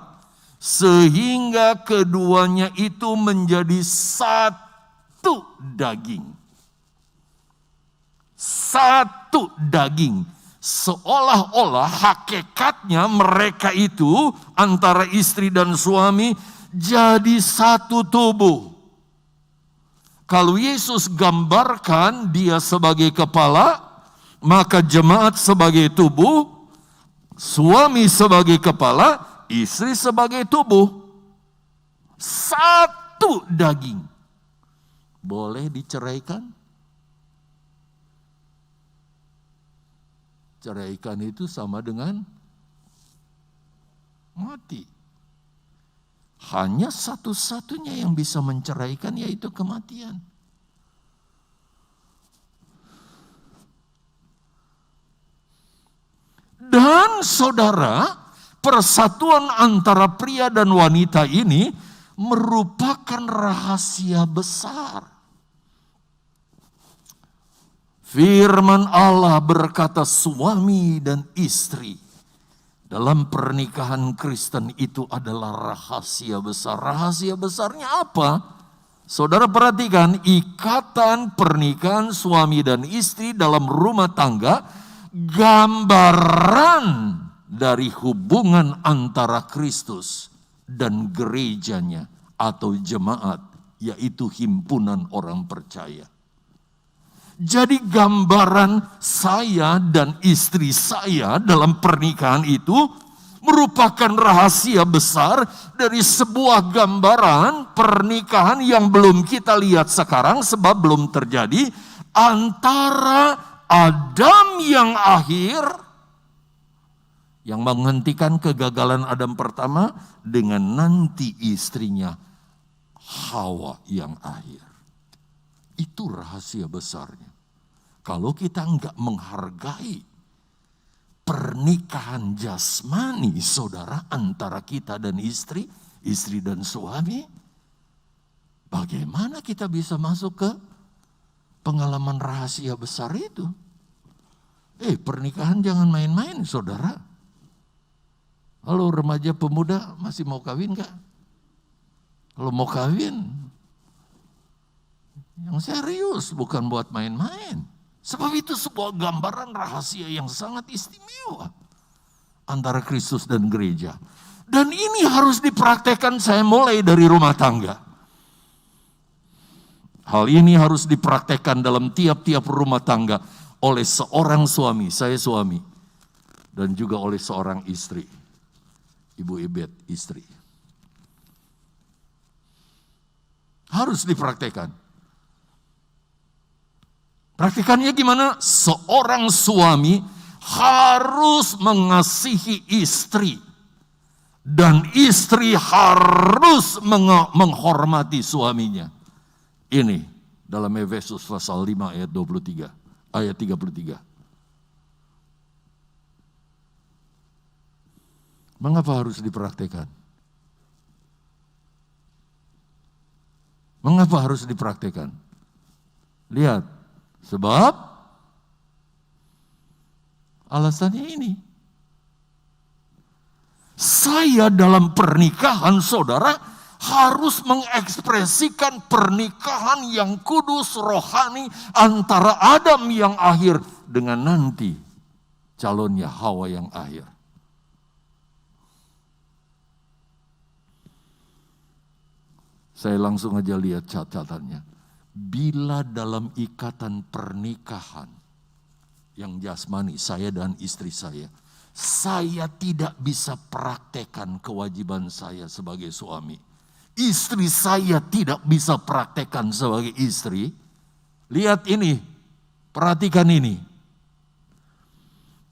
Sehingga keduanya itu menjadi satu daging. Satu daging. Seolah-olah hakikatnya mereka itu antara istri dan suami jadi satu tubuh. Kalau Yesus gambarkan dia sebagai kepala, maka jemaat sebagai tubuh, suami sebagai kepala, istri sebagai tubuh. Satu daging. Boleh diceraikan? Ceraikan itu sama dengan mati. Hanya satu-satunya yang bisa menceraikan yaitu kematian. Dan saudara, persatuan antara pria dan wanita ini merupakan rahasia besar. Firman Allah berkata suami dan istri dalam pernikahan Kristen itu adalah rahasia besar. Rahasia besarnya apa? Saudara perhatikan, ikatan pernikahan suami dan istri dalam rumah tangga gambaran dari hubungan antara Kristus dan gerejanya atau jemaat, yaitu himpunan orang percaya. Jadi gambaran saya dan istri saya dalam pernikahan itu merupakan rahasia besar dari sebuah gambaran pernikahan yang belum kita lihat sekarang sebab belum terjadi antara Adam yang akhir, yang menghentikan kegagalan Adam pertama, dengan nanti istrinya Hawa yang akhir. Itu rahasia besarnya. Kalau kita enggak menghargai pernikahan jasmani saudara antara kita dan istri, istri dan suami, bagaimana kita bisa masuk ke pengalaman rahasia besar itu? Pernikahan jangan main-main, saudara. Halo remaja pemuda, masih mau kawin gak? Kalau mau kawin, yang serius, bukan buat main-main. Sebab itu sebuah gambaran rahasia yang sangat istimewa antara Kristus dan gereja. Dan ini harus dipraktekkan saya mulai dari rumah tangga. Hal ini harus dipraktekkan dalam tiap-tiap rumah tangga oleh seorang suami, saya suami, dan juga oleh seorang istri, Ibu Ibet, istri. Harus dipraktekkan. Praktikannya gimana? Seorang suami harus mengasihi istri Dan istri harus menghormati suaminya. Ini dalam Efesus pasal 5 ayat 23, ayat 33. Mengapa harus dipraktekkan? Mengapa harus dipraktekkan? Lihat, sebab alasannya ini. Saya dalam pernikahan, saudara, harus mengekspresikan pernikahan yang kudus, rohani antara Adam yang akhir dengan nanti calonnya Hawa yang akhir. Saya langsung aja lihat catatannya. Bila dalam ikatan pernikahan yang jasmani, saya dan istri saya tidak bisa praktekkan kewajiban saya sebagai suami. Istri saya tidak bisa praktekkan sebagai istri. Lihat ini, perhatikan ini.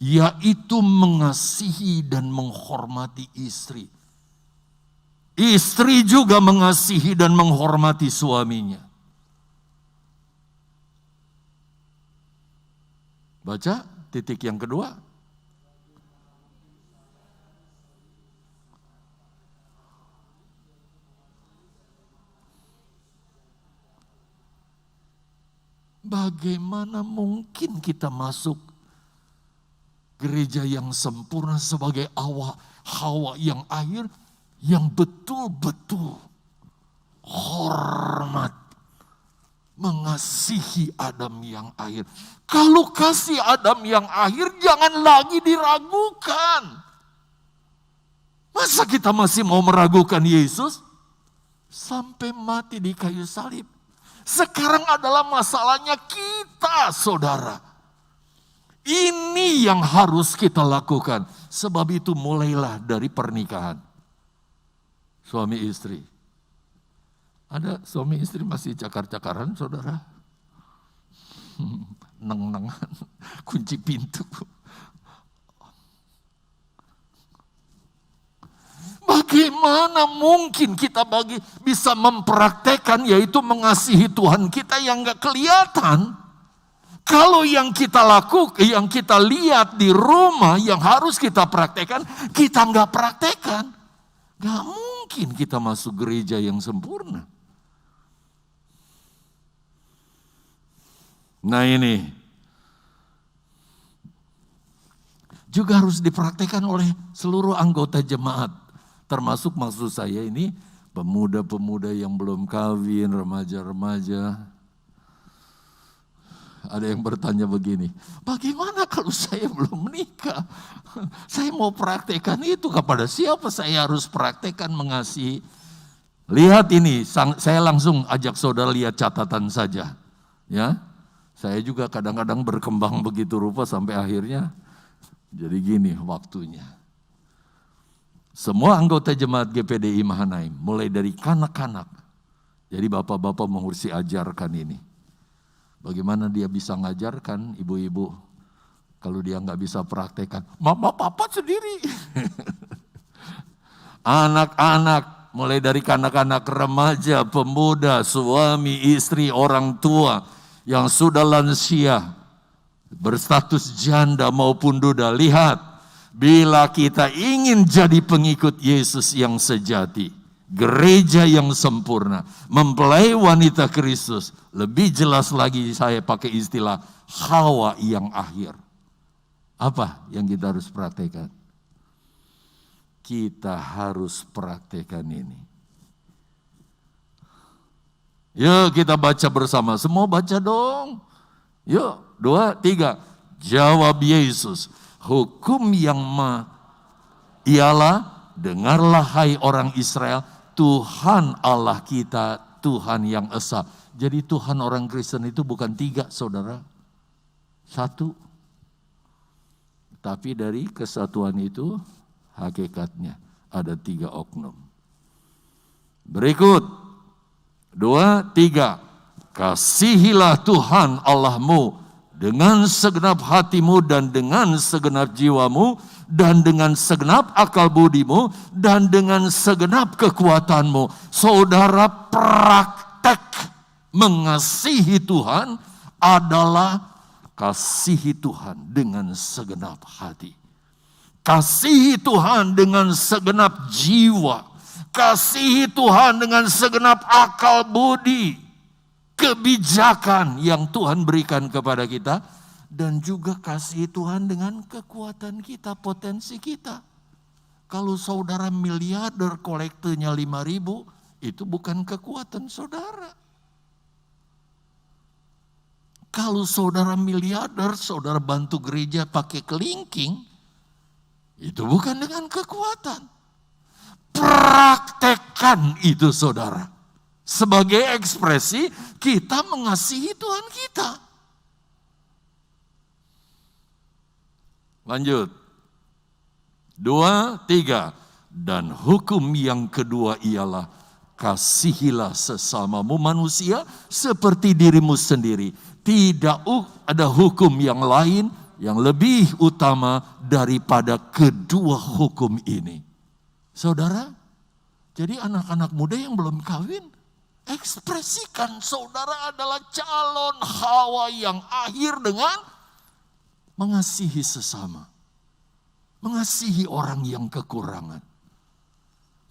Yaitu mengasihi dan menghormati istri. Istri juga mengasihi dan menghormati suaminya. Baca titik yang kedua. Bagaimana mungkin kita masuk gereja yang sempurna sebagai Hawa yang akhir, yang betul-betul hormat, mengasihi Adam yang akhir. Kalau kasih Adam yang akhir jangan lagi diragukan. Masa kita masih mau meragukan Yesus? Sampai mati di kayu salib. Sekarang adalah masalahnya kita, saudara. Ini yang harus kita lakukan. Sebab itu mulailah dari pernikahan. Suami istri. Ada suami istri masih cakar-cakaran, saudara? Neng-nengan, kunci pintu. Bagaimana mungkin kita bisa mempraktekkan, yaitu mengasihi Tuhan kita yang gak kelihatan? Kalau yang kita lakukan, yang kita lihat di rumah, yang harus kita praktekkan, kita gak praktekkan. Gak mungkin kita masuk gereja yang sempurna. Nah ini juga harus dipraktekkan oleh seluruh anggota jemaat. Termasuk maksud saya ini pemuda-pemuda yang belum kawin, remaja-remaja. Ada yang bertanya begini, bagaimana kalau saya belum menikah? Saya mau praktekkan itu, kepada siapa saya harus praktekkan mengasihi? Lihat ini, saya langsung ajak saudara lihat catatan saja. Ya, saya juga kadang-kadang berkembang begitu rupa sampai akhirnya jadi gini waktunya. Semua anggota jemaat GPDI Mahanaim, mulai dari kanak-kanak, jadi bapak-bapak mesti ajarkan ini. Bagaimana dia bisa ngajarkan ibu-ibu kalau dia nggak bisa praktekkan? Mama papa sendiri. Anak-anak, mulai dari kanak-kanak, remaja, pemuda, suami, istri, orang tua yang sudah lansia, berstatus janda maupun duda. Lihat, bila kita ingin jadi pengikut Yesus yang sejati, gereja yang sempurna, mempelai wanita Kristus, lebih jelas lagi saya pakai istilah Hawa yang akhir. Apa yang kita harus praktekkan? Kita harus praktekkan ini. Yuk kita baca bersama, semua baca dong. Yuk, 2, 3. Jawab Yesus, hukum yang ialah, dengarlah hai orang Israel, Tuhan Allah kita, Tuhan yang esa. Jadi Tuhan orang Kristen itu bukan 3, saudara. 1. Tapi dari kesatuan itu hakikatnya ada 3 oknum. Berikut 2, 3. Kasihilah Tuhan Allahmu dengan segenap hatimu dan dengan segenap jiwamu dan dengan segenap akal budimu dan dengan segenap kekuatanmu. Saudara, praktek mengasihi Tuhan adalah kasihi Tuhan dengan segenap hati. Kasihi Tuhan dengan segenap jiwa. Kasihi Tuhan dengan segenap akal budi. Kebijakan yang Tuhan berikan kepada kita. Dan juga kasihi Tuhan dengan kekuatan kita, potensi kita. Kalau saudara miliarder kolektornya 5.000, itu bukan kekuatan saudara. Kalau saudara miliarder, saudara bantu gereja pakai kelingking, itu bukan dengan kekuatan. Praktekkan itu saudara. Sebagai ekspresi kita mengasihi Tuhan kita. Lanjut. 2, 3. Dan hukum yang kedua ialah kasihilah sesamamu manusia seperti dirimu sendiri. Tidak ada hukum yang lain yang lebih utama daripada kedua hukum ini. Saudara, jadi anak-anak muda yang belum kawin, ekspresikan saudara adalah calon Hawa yang akhir dengan mengasihi sesama. Mengasihi orang yang kekurangan.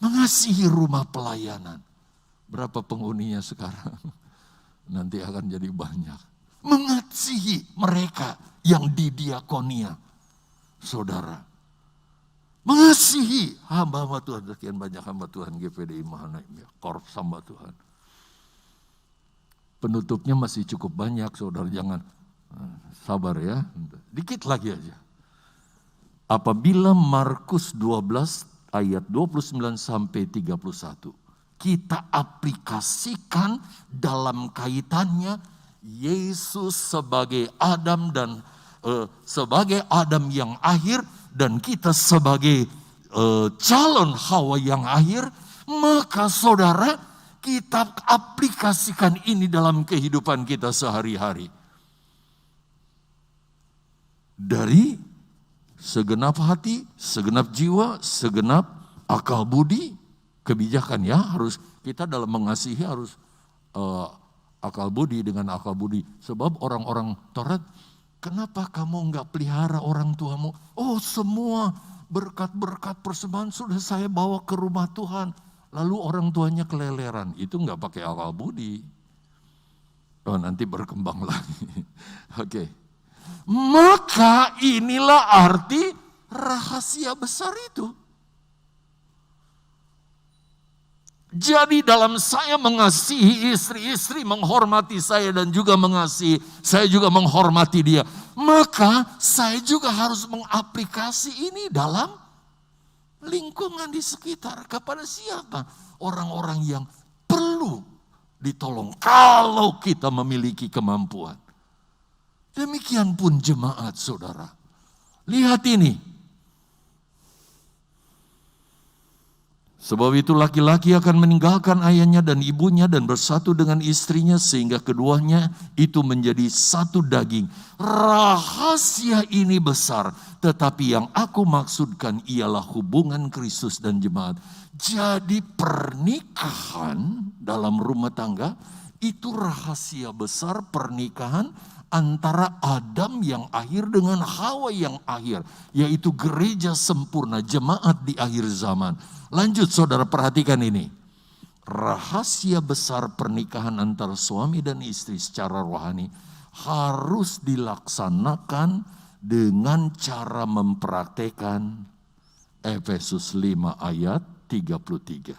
Mengasihi rumah pelayanan. Berapa penghuninya sekarang? Nanti akan jadi banyak. Mengasihi mereka yang di diakonia. Saudara. Mengasihi hamba-hamba Tuhan. Sekian banyak hamba Tuhan GPDI Mahana, Korps hamba Tuhan. Penutupnya masih cukup banyak, saudara. Jangan sabar ya. Dikit lagi aja. Apabila Markus 12 ayat 29 sampai 31. Kita aplikasikan dalam kaitannya Yesus sebagai Adam dan sebagai Adam yang akhir dan kita sebagai calon Hawa yang akhir, maka saudara kita aplikasikan ini dalam kehidupan kita sehari-hari. Dari segenap hati, segenap jiwa, segenap akal budi, kebijakan ya, harus kita dalam mengasihi harus akal budi dengan akal budi. Sebab orang-orang Taurat, kenapa kamu enggak pelihara orang tuamu? Oh, semua berkat-berkat persembahan sudah saya bawa ke rumah Tuhan. Lalu orang tuanya keleleran, itu enggak pakai akal budi. Oh, nanti berkembang lagi. Oke. Maka inilah arti rahasia besar itu. Jadi dalam saya mengasihi istri-istri, menghormati saya dan juga mengasihi, saya juga menghormati dia. Maka saya juga harus mengaplikasi ini dalam lingkungan di sekitar. Kepada siapa? Orang-orang yang perlu ditolong kalau kita memiliki kemampuan. Demikian pun jemaat saudara. Lihat ini. Sebab itu laki-laki akan meninggalkan ayahnya dan ibunya dan bersatu dengan istrinya sehingga keduanya itu menjadi satu daging. Rahasia ini besar, tetapi yang aku maksudkan ialah hubungan Kristus dan jemaat. Jadi pernikahan dalam rumah tangga itu rahasia besar pernikahan antara Adam yang akhir dengan Hawa yang akhir, yaitu gereja sempurna, jemaat di akhir zaman. Lanjut saudara, perhatikan ini. Rahasia besar pernikahan antara suami dan istri secara rohani harus dilaksanakan dengan cara mempraktekkan Efesus 5 ayat 33.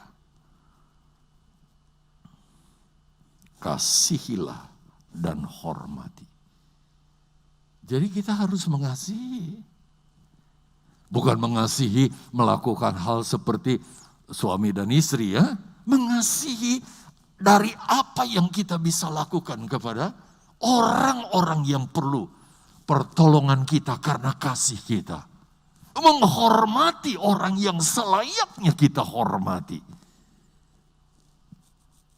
Kasihilah dan hormati. Jadi kita harus mengasihi. Bukan mengasihi melakukan hal seperti suami dan istri ya. Mengasihi dari apa yang kita bisa lakukan kepada orang-orang yang perlu pertolongan kita karena kasih kita. Menghormati orang yang selayaknya kita hormati.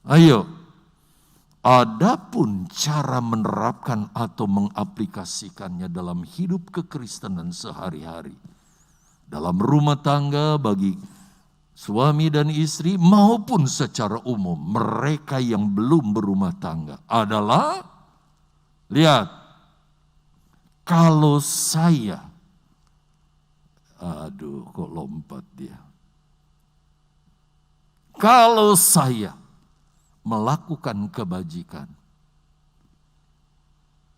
Ayo. Adapun cara menerapkan atau mengaplikasikannya dalam hidup kekristenan sehari-hari, dalam rumah tangga bagi suami dan istri maupun secara umum mereka yang belum berumah tangga adalah, lihat, kalau saya, aduh kok lompat dia. Kalau saya melakukan kebajikan,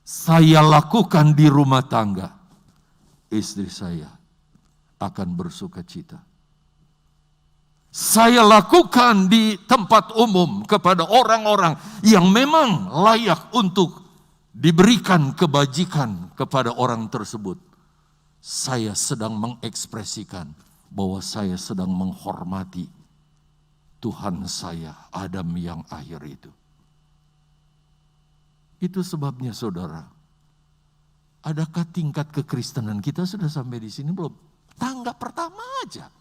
saya lakukan di rumah tangga, istri saya akan bersuka cita. Saya lakukan di tempat umum kepada orang-orang yang memang layak untuk diberikan kebajikan kepada orang tersebut. Saya sedang mengekspresikan bahwa saya sedang menghormati Tuhan saya, Adam yang akhir itu. Itu sebabnya saudara, adakah tingkat kekristenan kita sudah sampai di sini belum? Tangga pertama aja.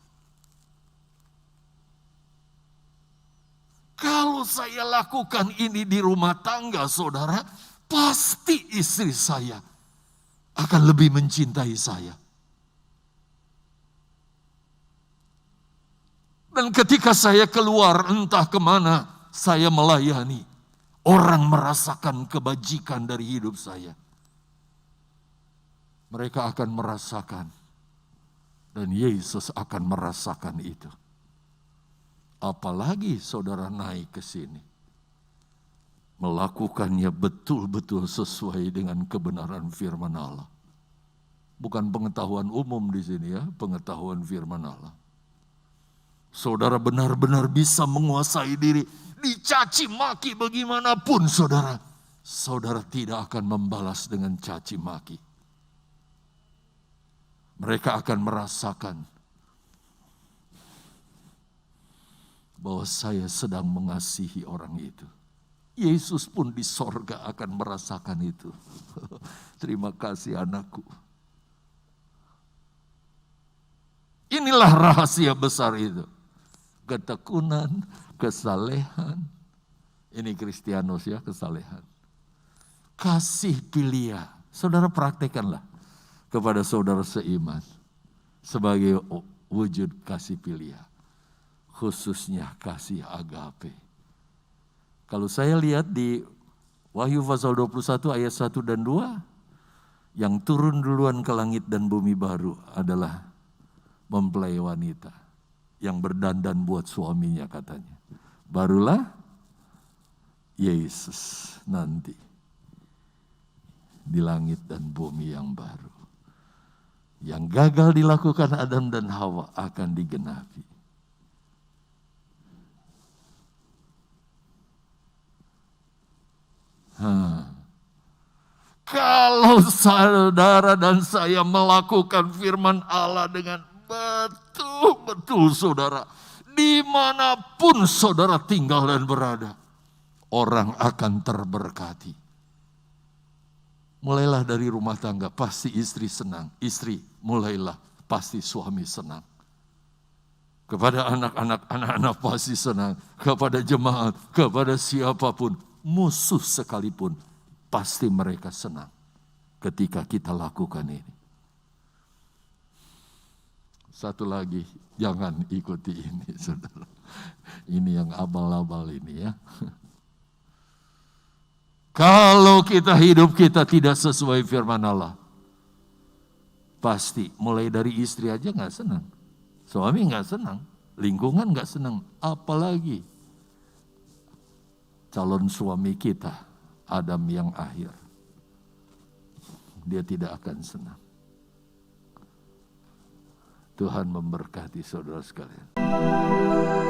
Kalau saya lakukan ini di rumah tangga saudara, pasti istri saya akan lebih mencintai saya. Dan ketika saya keluar entah kemana, saya melayani. Orang merasakan kebajikan dari hidup saya. Mereka akan merasakan. Dan Yesus akan merasakan itu. Apalagi saudara naik ke sini. Melakukannya betul-betul sesuai dengan kebenaran firman Allah. Bukan pengetahuan umum di sini ya, pengetahuan firman Allah. Saudara benar-benar bisa menguasai diri. Dicaci maki bagaimanapun saudara. Saudara tidak akan membalas dengan caci maki. Mereka akan merasakan bahwa saya sedang mengasihi orang itu. Yesus pun di sorga akan merasakan itu. Terima kasih anakku. Inilah rahasia besar itu. Ketekunan, kesalehan. Ini Kristianos ya, kesalehan. Kasih pilia. Saudara praktekanlah kepada saudara seiman. Sebagai wujud kasih pilia. Khususnya kasih agape. Kalau saya lihat di Wahyu pasal 21 ayat 1 dan 2. Yang turun duluan ke langit dan bumi baru adalah mempelai wanita. Yang berdandan buat suaminya katanya. Barulah Yesus nanti. Di langit dan bumi yang baru. Yang gagal dilakukan Adam dan Hawa akan digenapi. Kalau saudara dan saya melakukan firman Allah dengan betul-betul saudara, dimanapun saudara tinggal dan berada, orang akan terberkati. Mulailah dari rumah tangga, pasti istri senang. Istri, mulailah, pasti suami senang. Kepada anak-anak pasti senang. Kepada jemaat, kepada siapapun, musuh sekalipun, pasti mereka senang ketika kita lakukan ini. Satu lagi, jangan ikuti ini, saudara. Ini yang abal-abal ini ya. Kalau kita hidup kita tidak sesuai firman Allah, pasti mulai dari istri aja nggak senang, suami nggak senang, lingkungan nggak senang, apalagi calon suami kita, Adam yang akhir, dia tidak akan senang. Tuhan memberkati saudara sekalian.